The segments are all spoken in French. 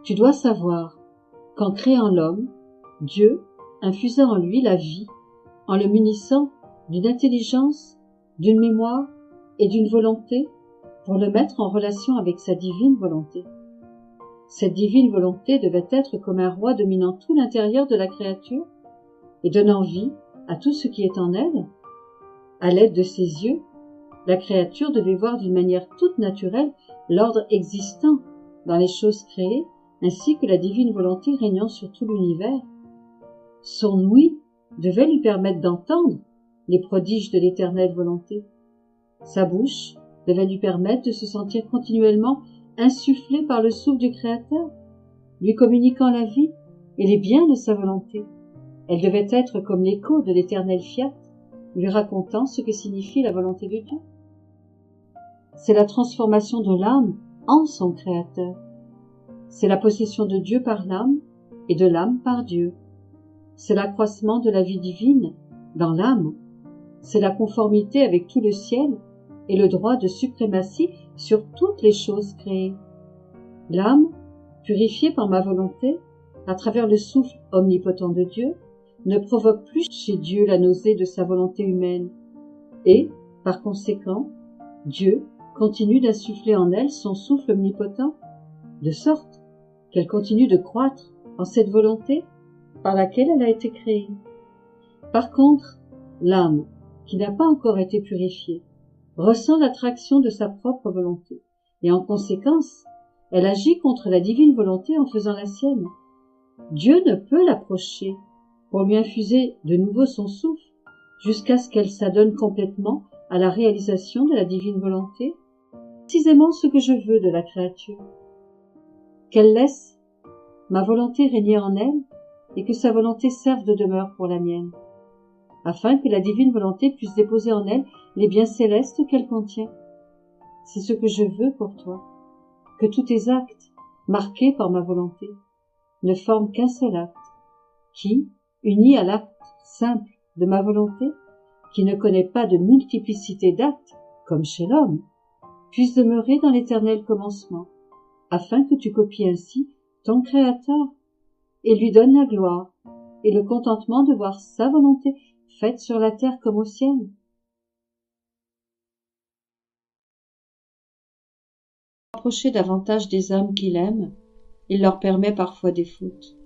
Tu dois savoir qu'en créant l'homme, Dieu infusa en lui la vie, en le munissant d'une intelligence, d'une mémoire et d'une volonté pour le mettre en relation avec sa divine volonté. Cette divine volonté devait être comme un roi dominant tout l'intérieur de la créature et donnant vie à tout ce qui est en elle. À l'aide de ses yeux, la créature devait voir d'une manière toute naturelle l'ordre existant dans les choses créées ainsi que la divine volonté régnant sur tout l'univers. Son ouïe devait lui permettre d'entendre les prodiges de l'éternelle volonté. Sa bouche devait lui permettre de se sentir continuellement insufflé par le souffle du Créateur, lui communiquant la vie et les biens de sa volonté. Elle devait être comme l'écho de l'éternel fiat, lui racontant ce que signifie la volonté de Dieu. C'est la transformation de l'âme en son Créateur. C'est la possession de Dieu par l'âme et de l'âme par Dieu. C'est l'accroissement de la vie divine dans l'âme. C'est la conformité avec tout le ciel et le droit de suprématie sur toutes les choses créées. L'âme, purifiée par ma volonté, à travers le souffle omnipotent de Dieu, ne provoque plus chez Dieu la nausée de sa volonté humaine. Et, par conséquent, Dieu continue d'insuffler en elle son souffle omnipotent, de sorte qu'elle continue de croître en cette volonté par laquelle elle a été créée. Par contre, l'âme, qui n'a pas encore été purifiée, ressent l'attraction de sa propre volonté, et en conséquence, elle agit contre la divine volonté en faisant la sienne. Dieu ne peut l'approcher pour lui infuser de nouveau son souffle, jusqu'à ce qu'elle s'adonne complètement à la réalisation de la divine volonté, précisément ce que je veux de la créature. Qu'elle laisse ma volonté régner en elle, et que sa volonté serve de demeure pour la mienne, afin que la divine volonté puisse déposer en elle les biens célestes qu'elle contient. C'est ce que je veux pour toi, que tous tes actes, marqués par ma volonté, ne forment qu'un seul acte, qui, uni à l'acte simple de ma volonté, qui ne connaît pas de multiplicité d'actes, comme chez l'homme, puisse demeurer dans l'éternel commencement, afin que tu copies ainsi ton Créateur, et lui donnes la gloire et le contentement de voir sa volonté faite sur la terre comme au ciel. Approcher davantage des âmes qu'il aime, il leur permet parfois des fautes.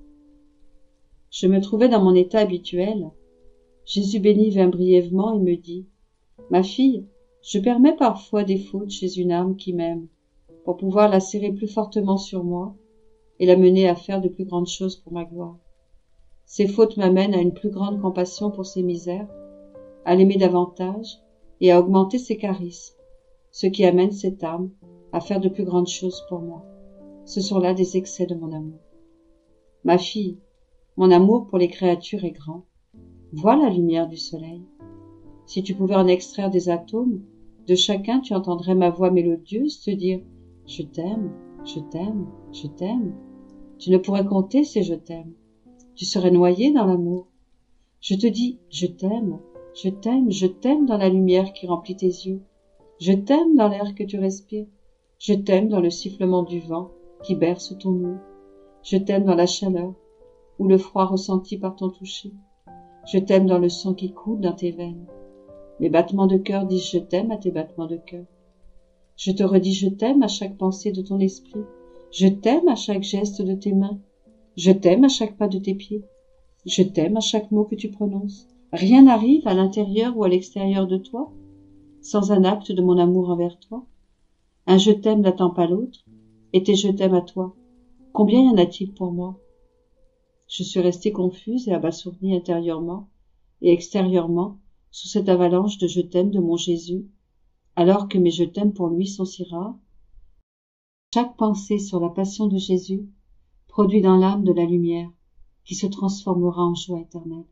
Je me trouvais dans mon état habituel. Jésus béni vint brièvement et me dit « Ma fille, je permets parfois des fautes chez une âme qui m'aime, pour pouvoir la serrer plus fortement sur moi et la mener à faire de plus grandes choses pour ma gloire. Ces fautes m'amènent à une plus grande compassion pour ses misères, à l'aimer davantage et à augmenter ses charismes, ce qui amène cette âme à faire de plus grandes choses pour moi. Ce sont là des excès de mon amour. Ma fille, mon amour pour les créatures est grand. Vois la lumière du soleil. Si tu pouvais en extraire des atomes, de chacun tu entendrais ma voix mélodieuse te dire « Je t'aime, je t'aime, je t'aime ». Tu ne pourrais compter ces « je t'aime ». Tu serais noyé dans l'amour. Je te dis « Je t'aime, je t'aime, je t'aime » dans la lumière qui remplit tes yeux. Je t'aime dans l'air que tu respires. Je t'aime dans le sifflement du vent qui berce ton ouïe. Je t'aime dans la chaleur ou le froid ressenti par ton toucher. Je t'aime dans le sang qui coule dans tes veines. Mes battements de cœur disent je t'aime à tes battements de cœur. Je te redis je t'aime à chaque pensée de ton esprit. Je t'aime à chaque geste de tes mains. Je t'aime à chaque pas de tes pieds. Je t'aime à chaque mot que tu prononces. Rien n'arrive à l'intérieur ou à l'extérieur de toi sans un acte de mon amour envers toi. Un je t'aime n'attend pas l'autre, et tes je t'aime à toi. Combien y en a-t-il pour moi? Je suis restée confuse et abasourdie intérieurement et extérieurement sous cette avalanche de je t'aime de mon Jésus, alors que mes je t'aime pour lui sont si rares. Chaque pensée sur la passion de Jésus produit dans l'âme de la lumière qui se transformera en joie éternelle.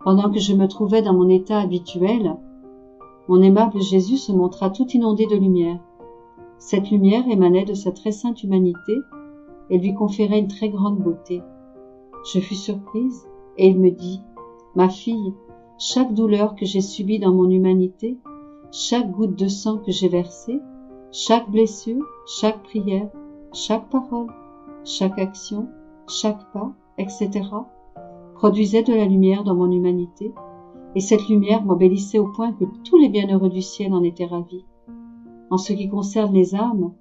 Pendant que je me trouvais dans mon état habituel, mon aimable Jésus se montra tout inondé de lumière. Cette lumière émanait de sa très sainte humanité et lui conférait une très grande beauté. Je fus surprise et il me dit « Ma fille, chaque douleur que j'ai subie dans mon humanité, chaque goutte de sang que j'ai versée, chaque blessure, chaque prière, chaque parole, chaque action, chaque pas, etc. produisait de la lumière dans mon humanité, et cette lumière m'embellissait au point que tous les bienheureux du ciel en étaient ravis. En ce qui concerne les âmes,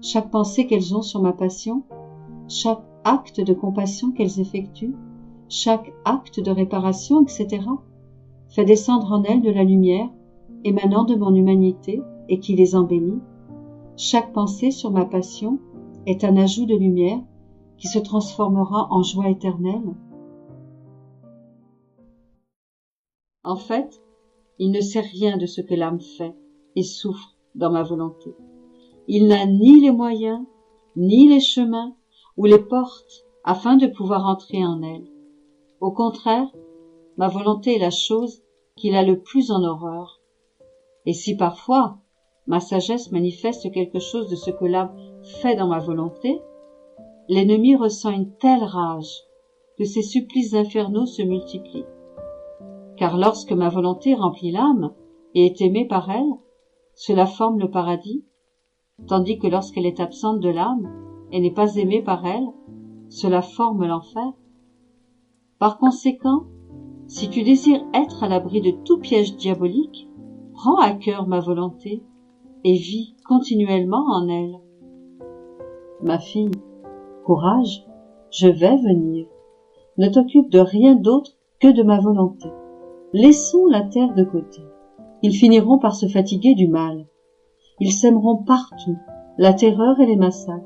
chaque pensée qu'elles ont sur ma passion, chaque acte de compassion qu'elles effectuent, chaque acte de réparation, etc., fait descendre en elles de la lumière émanant de mon humanité et qui les embellit. Chaque pensée sur ma passion est un ajout de lumière qui se transformera en joie éternelle. En fait, il ne sait rien de ce que l'âme fait et souffre dans ma volonté. Il n'a ni les moyens, ni les chemins ou les portes afin de pouvoir entrer en elle. Au contraire, ma volonté est la chose qu'il a le plus en horreur. Et si parfois ma sagesse manifeste quelque chose de ce que l'âme fait dans ma volonté, l'ennemi ressent une telle rage que ses supplices infernaux se multiplient. Car lorsque ma volonté remplit l'âme et est aimée par elle, cela forme le paradis, tandis que lorsqu'elle est absente de l'âme et n'est pas aimée par elle, cela forme l'enfer. Par conséquent, si tu désires être à l'abri de tout piège diabolique, prends à cœur ma volonté et vis continuellement en elle. Ma fille, courage, je vais venir. Ne t'occupe de rien d'autre que de ma volonté. Laissons la terre de côté. Ils finiront par se fatiguer du mal. Ils sèmeront partout la terreur et les massacres.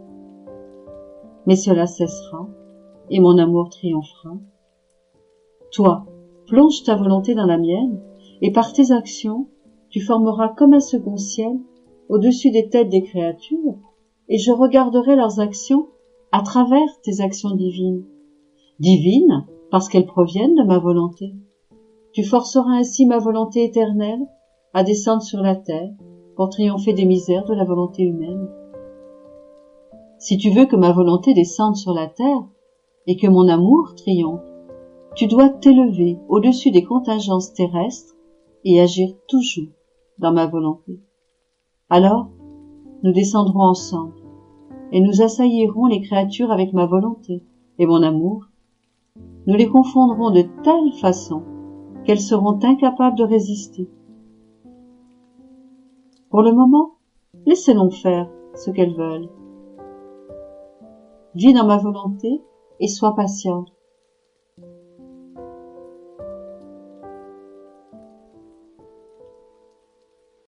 Mais cela cessera et mon amour triomphera. Toi, plonge ta volonté dans la mienne et par tes actions, tu formeras comme un second ciel au-dessus des têtes des créatures et je regarderai leurs actions à travers tes actions divines. Divines parce qu'elles proviennent de ma volonté. Tu forceras ainsi ma volonté éternelle à descendre sur la terre pour triompher des misères de la volonté humaine. Si tu veux que ma volonté descende sur la terre et que mon amour triomphe, tu dois t'élever au-dessus des contingences terrestres et agir toujours dans ma volonté. Alors, nous descendrons ensemble et nous assaillirons les créatures avec ma volonté et mon amour. Nous les confondrons de telle façon qu'elles seront incapables de résister. Pour le moment, laissez-les faire ce qu'elles veulent. Vis dans ma volonté et sois patiente.